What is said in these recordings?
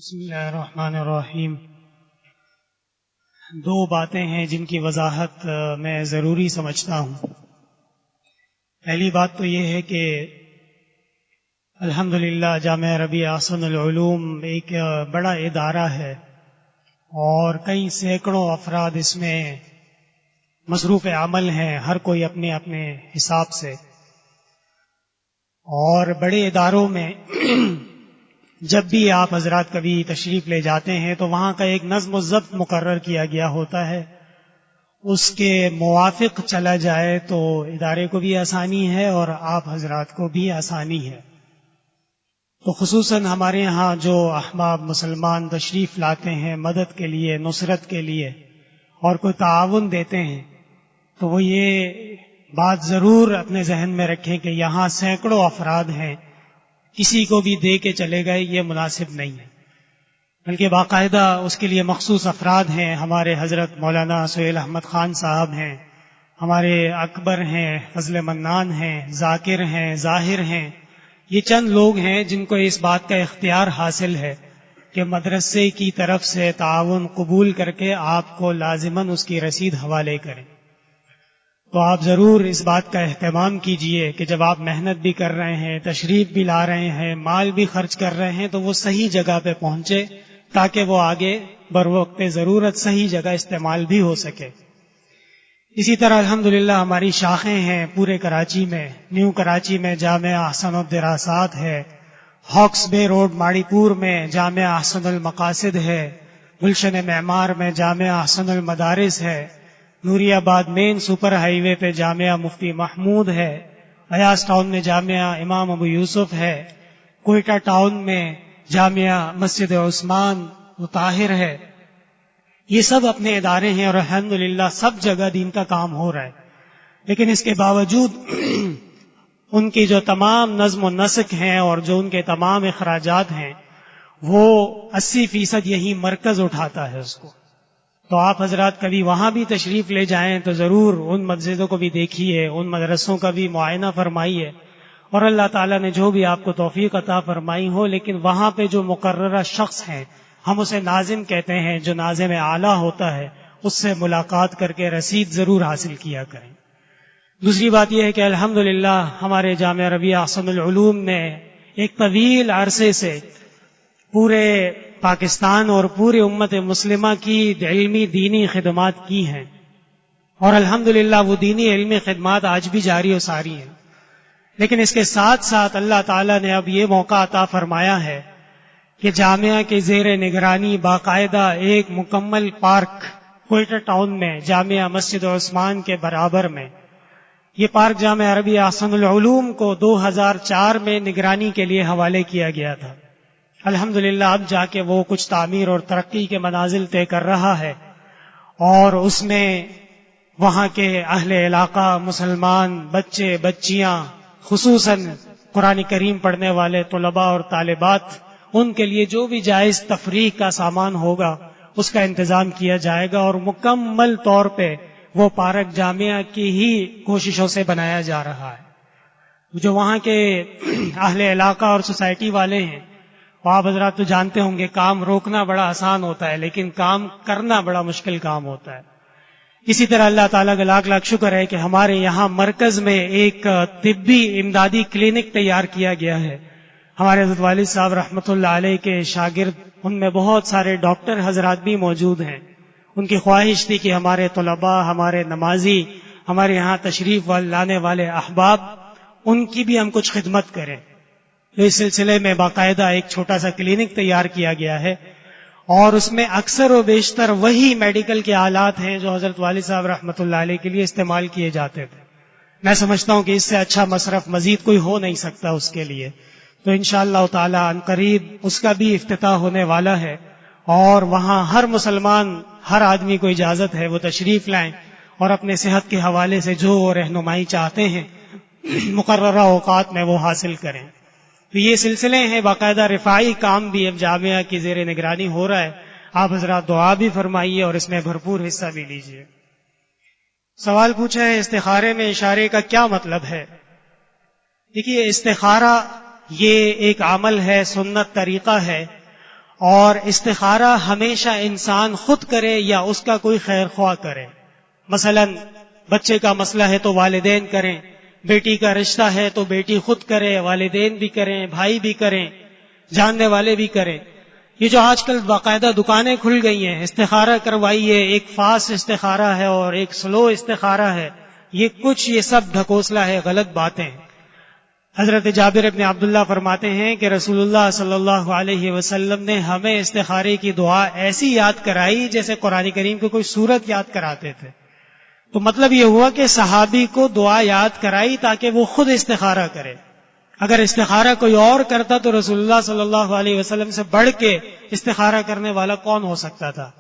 بسم اللہ الرحمن الرحیم۔ دو باتیں ہیں جن کی وضاحت میں ضروری سمجھتا ہوں۔ پہلی بات تو یہ ہے کہ الحمدللہ جامعہ ربیع احسن العلوم ایک بڑا ادارہ ہے اور کئی سینکڑوں افراد اس میں مصروف عمل ہیں، ہر کوئی اپنے اپنے حساب سے۔ اور بڑے اداروں میں جب بھی آپ حضرات کبھی تشریف لے جاتے ہیں تو وہاں کا ایک نظم و ضبط مقرر کیا گیا ہوتا ہے، اس کے موافق چلا جائے تو ادارے کو بھی آسانی ہے اور آپ حضرات کو بھی آسانی ہے۔ تو خصوصاً ہمارے ہاں جو احباب مسلمان تشریف لاتے ہیں مدد کے لیے، نصرت کے لیے اور کوئی تعاون دیتے ہیں، تو وہ یہ بات ضرور اپنے ذہن میں رکھیں کہ یہاں سینکڑوں افراد ہیں، کسی کو بھی دے کے چلے گئے یہ مناسب نہیں ہے، بلکہ باقاعدہ اس کے لیے مخصوص افراد ہیں۔ ہمارے حضرت مولانا سہیل احمد خان صاحب ہیں، ہمارے اکبر ہیں، فضل منان ہیں، ذاکر ہیں، ظاہر ہیں۔ یہ چند لوگ ہیں جن کو اس بات کا اختیار حاصل ہے کہ مدرسے کی طرف سے تعاون قبول کر کے آپ کو لازماً اس کی رسید حوالے کریں۔ تو آپ ضرور اس بات کا اہتمام کیجئے کہ جب آپ محنت بھی کر رہے ہیں، تشریف بھی لا رہے ہیں، مال بھی خرچ کر رہے ہیں، تو وہ صحیح جگہ پہ پہنچے تاکہ وہ آگے بروقت ضرورت صحیح جگہ استعمال بھی ہو سکے۔ اسی طرح الحمدللہ ہماری شاخیں ہیں پورے کراچی میں۔ نیو کراچی میں جامعہ احسن الدراسات ہے، ہاکس بے روڈ ماڑی پور میں جامعہ احسن المقاصد ہے، گلشن معمار میں جامعہ احسن المدارس ہے، نوری آباد مین سپر ہائی وے پہ جامعہ مفتی محمود ہے، ایاز ٹاؤن میں جامعہ امام ابو یوسف ہے، کوئٹہ ٹاؤن میں جامعہ مسجد عثمان و طاہر ہے۔ یہ سب اپنے ادارے ہیں اور الحمدللہ سب جگہ دین کا کام ہو رہا ہے، لیکن اس کے باوجود ان کی جو تمام نظم و نسق ہیں اور جو ان کے تمام اخراجات ہیں وہ 80% یہی مرکز اٹھاتا ہے اس کو۔ تو آپ حضرات کبھی وہاں بھی تشریف لے جائیں تو ضرور ان مسجدوں کو بھی دیکھیے، ان مدرسوں کا بھی معائنہ فرمائیے، اور اللہ تعالیٰ نے جو بھی آپ کو توفیق عطا فرمائی ہو، لیکن وہاں پہ جو مقررہ شخص ہیں، ہم اسے ناظم کہتے ہیں، جو ناظم اعلیٰ ہوتا ہے، اس سے ملاقات کر کے رسید ضرور حاصل کیا کریں۔ دوسری بات یہ ہے کہ الحمدللہ ہمارے جامعہ ربیع احسن العلوم نے ایک طویل عرصے سے پورے پاکستان اور پوری امت مسلمہ کی علمی دینی خدمات کی ہیں، اور الحمدللہ وہ دینی علمی خدمات آج بھی جاری و ساری ہیں۔ لیکن اس کے ساتھ ساتھ اللہ تعالیٰ نے اب یہ موقع عطا فرمایا ہے کہ جامعہ کے زیر نگرانی باقاعدہ ایک مکمل پارک کوئٹہ ٹاؤن میں جامعہ مسجد عثمان کے برابر میں، یہ پارک جامعہ ربیع احسن العلوم کو 2004 میں نگرانی کے لیے حوالے کیا گیا تھا۔ الحمدللہ اب جا کے وہ کچھ تعمیر اور ترقی کے منازل طے کر رہا ہے، اور اس میں وہاں کے اہل علاقہ مسلمان بچے بچیاں، خصوصاً قرآن کریم پڑھنے والے طلباء اور طالبات، ان کے لیے جو بھی جائز تفریح کا سامان ہوگا اس کا انتظام کیا جائے گا، اور مکمل طور پہ وہ پارک جامعہ کی ہی کوششوں سے بنایا جا رہا ہے۔ جو وہاں کے اہل علاقہ اور سوسائٹی والے ہیں، آپ حضرات تو جانتے ہوں گے کام روکنا بڑا آسان ہوتا ہے لیکن کام کرنا بڑا مشکل کام ہوتا ہے۔ اسی طرح اللہ تعالیٰ کا لاکھ لاکھ شکر ہے کہ ہمارے یہاں مرکز میں ایک طبی امدادی کلینک تیار کیا گیا ہے۔ ہمارے حضرت والد صاحب رحمۃ اللہ علیہ کے شاگرد، ان میں بہت سارے ڈاکٹر حضرات بھی موجود ہیں۔ ان کی خواہش تھی کہ ہمارے طلباء، ہمارے نمازی، ہمارے یہاں تشریف لانے والے احباب، ان کی بھی ہم کچھ خدمت کریں۔ تو اس سلسلے میں باقاعدہ ایک چھوٹا سا کلینک تیار کیا گیا ہے، اور اس میں اکثر و بیشتر وہی میڈیکل کے آلات ہیں جو حضرت والد صاحب رحمۃ اللہ علیہ کے لیے استعمال کیے جاتے تھے۔ میں سمجھتا ہوں کہ اس سے اچھا مصرف مزید کوئی ہو نہیں سکتا اس کے لیے۔ تو انشاءاللہ تعالی عنقریب اس کا بھی افتتاح ہونے والا ہے، اور وہاں ہر مسلمان، ہر آدمی کو اجازت ہے وہ تشریف لائیں اور اپنے صحت کے حوالے سے جو رہنمائی چاہتے ہیں مقررہ اوقات میں وہ حاصل کریں۔ تو یہ سلسلے ہیں، باقاعدہ رفاعی کام بھی اب جامعہ کی زیر نگرانی ہو رہا ہے۔ آپ حضرات دعا بھی فرمائیے اور اس میں بھرپور حصہ بھی لیجیے۔ سوال پوچھا ہے استخارے میں اشارے کا کیا مطلب ہے؟ دیکھیے، استخارہ یہ ایک عمل ہے، سنت طریقہ ہے، اور استخارہ ہمیشہ انسان خود کرے یا اس کا کوئی خیر خواہ کرے. مثلا بچے کا مسئلہ ہے تو والدین کریں، بیٹی کا رشتہ ہے تو بیٹی خود کرے، والدین بھی کریں، بھائی بھی کریں، جاننے والے بھی کریں. یہ جو آج کل باقاعدہ دکانیں کھل گئی ہیں، استخارہ کروائیے، ایک فاسٹ استخارہ ہے اور ایک سلو استخارہ ہے، یہ سب ڈھکوسلا ہے، غلط باتیں. حضرت جابر ابن عبداللہ فرماتے ہیں کہ رسول اللہ صلی اللہ علیہ وسلم نے ہمیں استخارے کی دعا ایسی یاد کرائی جیسے قرآن کریم کی کوئی سورت یاد کراتے تھے. تو مطلب یہ ہوا کہ صحابی کو دعا یاد کرائی تاکہ وہ خود استخارہ کرے. اگر استخارہ کوئی اور کرتا تو رسول اللہ صلی اللہ علیہ وسلم سے بڑھ کے استخارہ کرنے والا کون ہو سکتا تھا؟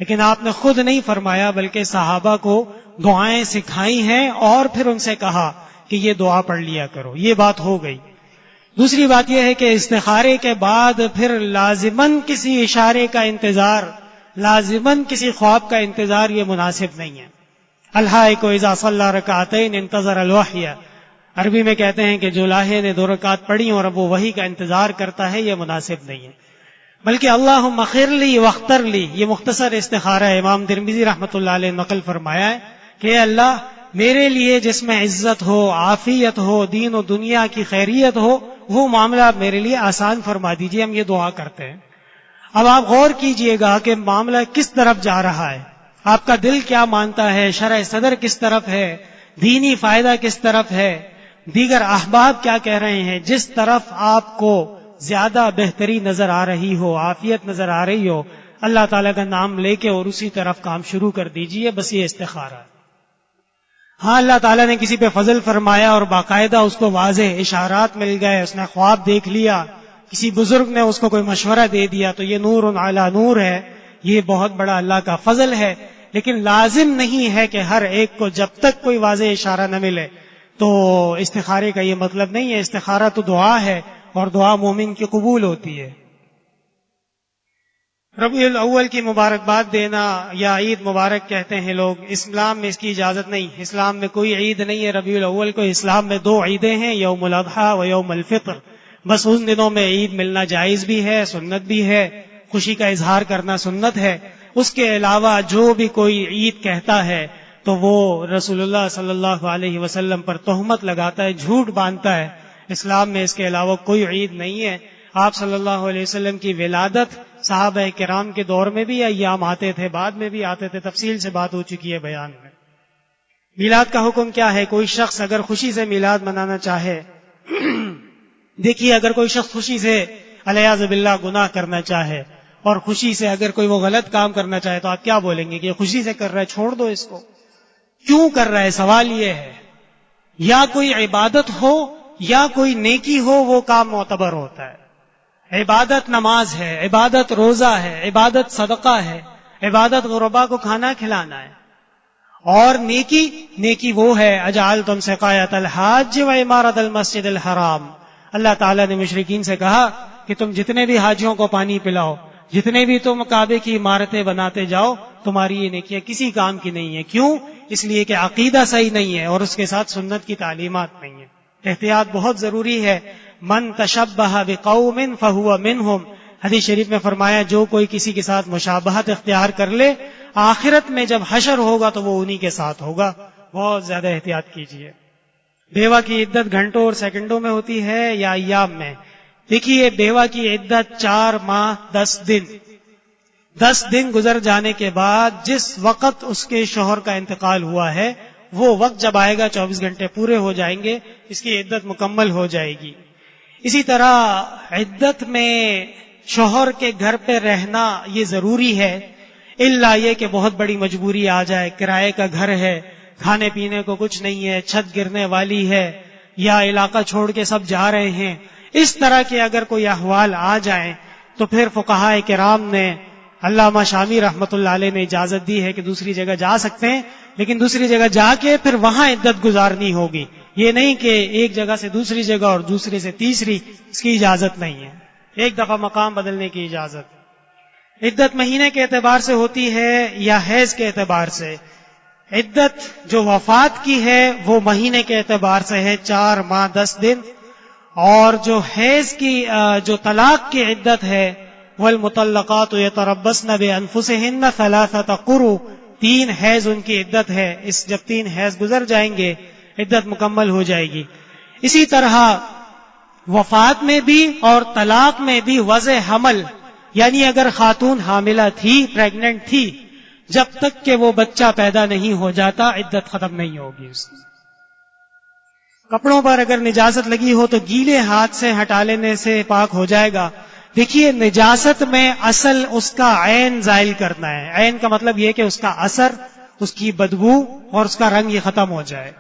لیکن آپ نے خود نہیں فرمایا بلکہ صحابہ کو دعائیں سکھائی ہیں اور پھر ان سے کہا کہ یہ دعا پڑھ لیا کرو. یہ بات ہو گئی. دوسری بات یہ ہے کہ استخارے کے بعد پھر لازماً کسی اشارے کا انتظار، لازماً کسی خواب کا انتظار یہ مناسب نہیں ہے. الحائق اذا صلی رکعتین انتظر الوحی، عربی میں کہتے ہیں کہ جو لاہے نے 2 رکعت پڑھی اور اب وہ وحی کا انتظار کرتا ہے، یہ مناسب نہیں ہے. بلکہ اللہم اغفر لی واختر لی، یہ مختصر استخارہ ہے. امام ترمذی رحمۃ اللہ علیہ نقل فرمایا ہے کہ اے اللہ میرے لیے جس میں عزت ہو، عافیت ہو، دین و دنیا کی خیریت ہو، وہ معاملہ میرے لیے آسان فرما دیجیے. ہم یہ دعا کرتے ہیں. اب آپ غور کیجئے گا کہ معاملہ کس طرف جا رہا ہے، آپ کا دل کیا مانتا ہے، شرح صدر کس طرف ہے، دینی فائدہ کس طرف ہے، دیگر احباب کیا کہہ رہے ہیں. جس طرف آپ کو زیادہ بہتری نظر آ رہی ہو، عافیت نظر آ رہی ہو، اللہ تعالیٰ کا نام لے کے اور اسی طرف کام شروع کر دیجئے. بس یہ استخارہ ہے. ہاں اللہ تعالیٰ نے کسی پہ فضل فرمایا اور باقاعدہ اس کو واضح اشارات مل گئے، اس نے خواب دیکھ لیا، کسی بزرگ نے اس کو کوئی مشورہ دے دیا، تو یہ نور علی نور ہے. یہ بہت بڑا اللہ کا فضل ہے. لیکن لازم نہیں ہے کہ ہر ایک کو جب تک کوئی واضح اشارہ نہ ملے تو استخارے کا یہ مطلب نہیں ہے. استخارہ تو دعا ہے اور دعا مومن کی قبول ہوتی ہے. ربیع الاول کی مبارکباد دینا یا عید مبارک کہتے ہیں لوگ، اسلام میں اس کی اجازت نہیں. اسلام میں کوئی عید نہیں ہے ربیع الاول کو. اسلام میں 2 عیدیں ہیں، یوم الاضحیٰ و یوم الفطر. بس ان دنوں میں عید ملنا جائز بھی ہے، سنت بھی ہے، خوشی کا اظہار کرنا سنت ہے. اس کے علاوہ جو بھی کوئی عید کہتا ہے تو وہ رسول اللہ صلی اللہ علیہ وسلم پر تہمت لگاتا ہے، جھوٹ باندھتا ہے. اسلام میں اس کے علاوہ کوئی عید نہیں ہے. آپ صلی اللہ علیہ وسلم کی ولادت صحابہ کرام کے دور میں بھی ایام آتے تھے، بعد میں بھی آتے تھے، تفصیل سے بات ہو چکی ہے بیان میں. میلاد کا حکم کیا ہے؟ کوئی شخص اگر خوشی سے میلاد منانا چاہے، دیکھیے اگر کوئی شخص خوشی سے علیاذ باللہ گناہ کرنا چاہے اور خوشی سے اگر کوئی وہ غلط کام کرنا چاہے تو آپ کیا بولیں گے کہ خوشی سے کر رہا ہے، چھوڑ دو اس کو. کیوں کر رہا ہے؟ سوال یہ ہے. یا کوئی عبادت ہو یا کوئی نیکی ہو، وہ کام معتبر ہوتا ہے. عبادت نماز ہے، عبادت روزہ ہے، عبادت صدقہ ہے، عبادت غربا کو کھانا کھلانا ہے. اور نیکی وہ ہے اجعلتم سقایۃ الحاج و عمارۃ المسجد الحرام. اللہ تعالیٰ نے مشرکین سے کہا کہ تم جتنے بھی حاجیوں کو پانی پلاؤ، جتنے بھی تم کعبے کی عمارتیں بناتے جاؤ، تمہاری یہ نیکیاں کسی کام کی نہیں ہے. کیوں؟ اس لیے کہ عقیدہ صحیح نہیں ہے اور اس کے ساتھ سنت کی تعلیمات نہیں ہے. احتیاط بہت ضروری ہے. من تشبہ بقوم فہو منہم، حدیث شریف میں فرمایا جو کوئی کسی کے ساتھ مشابہت اختیار کر لے، آخرت میں جب حشر ہوگا تو وہ انہی کے ساتھ ہوگا. بہت زیادہ احتیاط کیجیے. بیوہ کی عدت گھنٹوں اور سیکنڈوں میں ہوتی ہے یا ایام میں؟ دیکھیے بیوہ کی عدت 4 ماہ 10 دن. 10 دن گزر جانے کے بعد جس وقت اس کے شوہر کا انتقال ہوا ہے، وہ وقت جب آئے گا 24 گھنٹے پورے ہو جائیں گے، اس کی عدت مکمل ہو جائے گی. اسی طرح عدت میں شوہر کے گھر پہ رہنا یہ ضروری ہے، الا یہ کہ بہت بڑی مجبوری آ جائے، کرائے کا گھر ہے، کھانے پینے کو کچھ نہیں ہے، چھت گرنے والی ہے، یا علاقہ چھوڑ کے سب جا رہے ہیں. اس طرح کے اگر کوئی احوال آ جائیں تو پھر فقہاء کرام نے، علامہ شامی رحمۃ اللہ علیہ نے اجازت دی ہے کہ دوسری جگہ جا سکتے ہیں، لیکن دوسری جگہ جا کے پھر وہاں عدت گزارنی ہوگی. یہ نہیں کہ ایک جگہ سے دوسری جگہ اور دوسری سے تیسری، اس کی اجازت نہیں ہے. ایک دفعہ مقام بدلنے کی اجازت. عدت مہینے کے اعتبار سے ہوتی ہے یا حیض کے اعتبار سے؟ عدت جو وفات کی ہے وہ مہینے کے اعتبار سے ہے 4 ماہ 10 دن، اور جو حیض کی جو طلاق کی عدت ہے والمطلقات یتربصن بانفسهن ثلاثة قروء، 3 حیض ان کی عدت ہے. جب 3 حیض گزر جائیں گے عدت مکمل ہو جائے گی. اسی طرح وفات میں بھی اور طلاق میں بھی وضع حمل، یعنی اگر خاتون حاملہ تھی، پریگننٹ تھی، جب تک کہ وہ بچہ پیدا نہیں ہو جاتا عدت ختم نہیں ہوگی اس کی. کپڑوں پر اگر نجاست لگی ہو تو گیلے ہاتھ سے ہٹا لینے سے پاک ہو جائے گا. دیکھیے نجاست میں اصل اس کا عین زائل کرنا ہے. عین کا مطلب یہ کہ اس کا اثر، اس کی بدبو اور اس کا رنگ یہ ختم ہو جائے.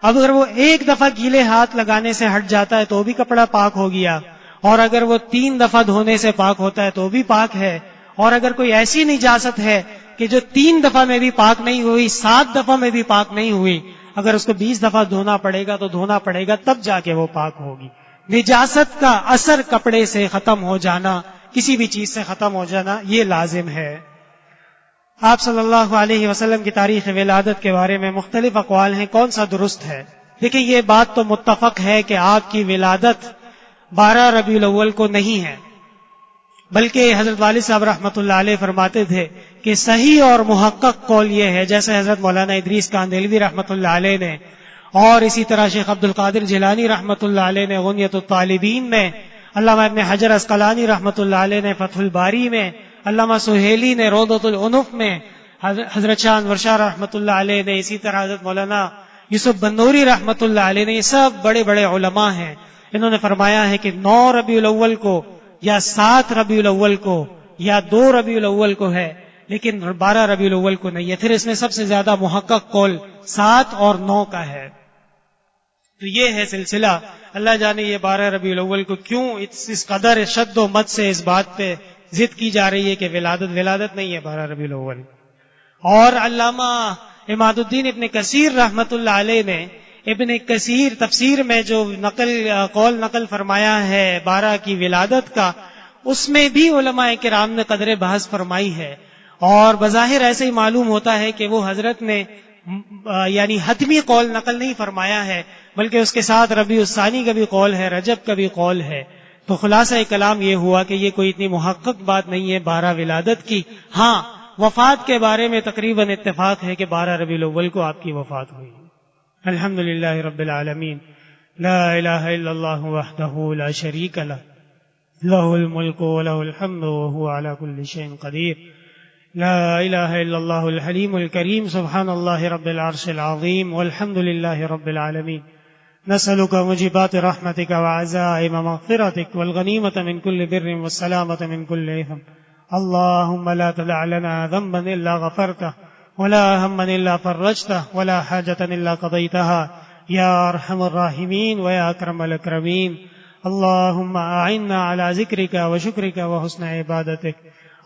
اب اگر وہ ایک دفعہ گیلے ہاتھ لگانے سے ہٹ جاتا ہے تو بھی کپڑا پاک ہو گیا، اور اگر وہ 3 دفعہ دھونے سے پاک ہوتا ہے تو بھی پاک ہے. اور اگر کوئی ایسی نجاست ہے کہ جو 3 دفعہ میں بھی پاک نہیں ہوئی، 7 دفعہ میں بھی پاک نہیں ہوئی، اگر اس کو 20 دفعہ دھونا پڑے گا تو دھونا پڑے گا، تب جا کے وہ پاک ہوگی. نجاست کا اثر کپڑے سے ختم ہو جانا، کسی بھی چیز سے ختم ہو جانا، یہ لازم ہے. آپ صلی اللہ علیہ وسلم کی تاریخ ولادت کے بارے میں مختلف اقوال ہیں، کون سا درست ہے؟ دیکھیں یہ بات تو متفق ہے کہ آپ کی ولادت 12 ربیع الاول کو نہیں ہے، بلکہ حضرت والد صاحب رحمۃ اللہ علیہ فرماتے تھے کہ صحیح اور محقق قول یہ ہے، جیسے حضرت مولانا ادریس کاندھلوی رحمۃ اللہ علیہ نے، اور اسی طرح شیخ عبد القادر جیلانی رحمۃ اللہ علیہ نے غنیۃ الطالبین میں، علامہ ابن حجر عسقلانی رحمۃ اللہ علیہ نے فتح الباری میں، علامہ سہیلی نے روضۃ العنف میں، حضرت شاہ انور شاہ رحمۃ اللہ علیہ نے، اسی طرح حضرت مولانا یوسف بنوری رحمۃ اللہ علیہ نے، یہ سب بڑے بڑے علماء ہیں. انہوں نے فرمایا ہے کہ 9 ربیع الاول کو یا 7 ربیع الاول کو یا 2 ربیع الاول کو ہے، لیکن 12 ربیع الاول کو نہیں ہے. پھر اس میں سب سے زیادہ محقق قول 7 اور 9 کا ہے. تو یہ ہے سلسلہ. اللہ جانے یہ 12 ربیع الاول کو کیوں اس قدر شد و مد سے اس بات پہ ضد کی جا رہی ہے کہ ولادت نہیں ہے 12 ربیع الاول. اور علامہ عماد الدین ابن کثیر رحمت اللہ علیہ نے ابن کثیر تفسیر میں جو قول نقل فرمایا ہے 12 کی ولادت کا، اس میں بھی علماء کرام نے قدر بحث فرمائی ہے. اور بظاہر ایسے ہی معلوم ہوتا ہے کہ وہ حضرت نے یعنی حتمی قول نقل نہیں فرمایا ہے، بلکہ اس کے ساتھ ربیع الثانی کا بھی قول ہے، رجب کا بھی قول ہے. تو خلاصہ کلام یہ ہوا کہ یہ کوئی اتنی محقق بات نہیں ہے 12 ولادت کی. ہاں وفات کے بارے میں تقریباً اتفاق ہے کہ 12 ربیع الاول کو آپ کی وفات ہوئی. الحمد للہ رب العالمین، لا الہ الا اللہ وحدہ لا شریک لہ، لہ الملک ولہ الحمد وہو علی کل شیء قدیر. لا الہ الا اللہ الحلیم الکریم، سبحان اللہ رب العرش العظیم، والحمد للہ رب العالمین. نسألك موجبات رحمتك وعزائم مغفرتك والغنیمة من كل بر والسلامة من كل إثم. اللهم لا تدع لنا ذنبا إلا غفرته ولا هما إلا فرجته ولا حاجة إلا قضيتها يا أرحم الراحمين ويا أكرم الأكرمين. اللهم أعنا على ذكرك وشكرك وحسن عبادتك.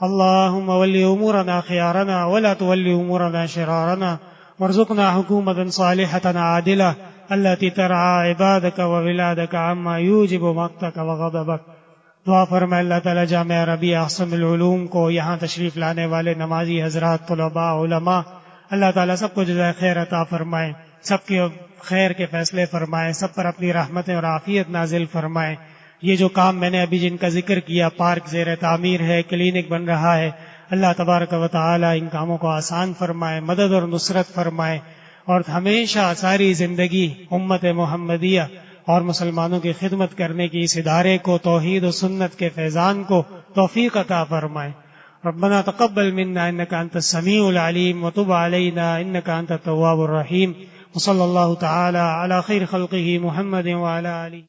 اللهم ول أمورنا خيارنا ولا تول أمورنا شرارنا، وارزقنا حكومة صالحة عادلة التي ترعى عبادك وولادك عما يوجب مقتك وغضبك. دعا فرمائے اللہ تعالیٰ جامعہ ربیع احسن العلوم کو، یہاں تشریف لانے والے نمازی حضرات، طلباء، علماء، اللہ تعالیٰ سب کو جزائے خیر عطا فرمائے، سب کے خیر کے فیصلے فرمائے، سب پر اپنی رحمتیں اور عافیت نازل فرمائے. یہ جو کام میں نے ابھی جن کا ذکر کیا، پارک زیر تعمیر ہے، کلینک بن رہا ہے، اللہ تبارک و تعالیٰ ان کاموں کو آسان فرمائے، مدد اور نصرت فرمائے، اور ہمیشہ ساری زندگی امت محمدیہ اور مسلمانوں کی خدمت کرنے کی اس ادارے کو، توحید و سنت کے فیضان کو توفیق عطا فرمائے. ربنا تقبل منا انك انت السميع العليم وتب علينا انك انت التواب الرحيم. وصلى الله تعالى على خير خلقه محمد وعلى آله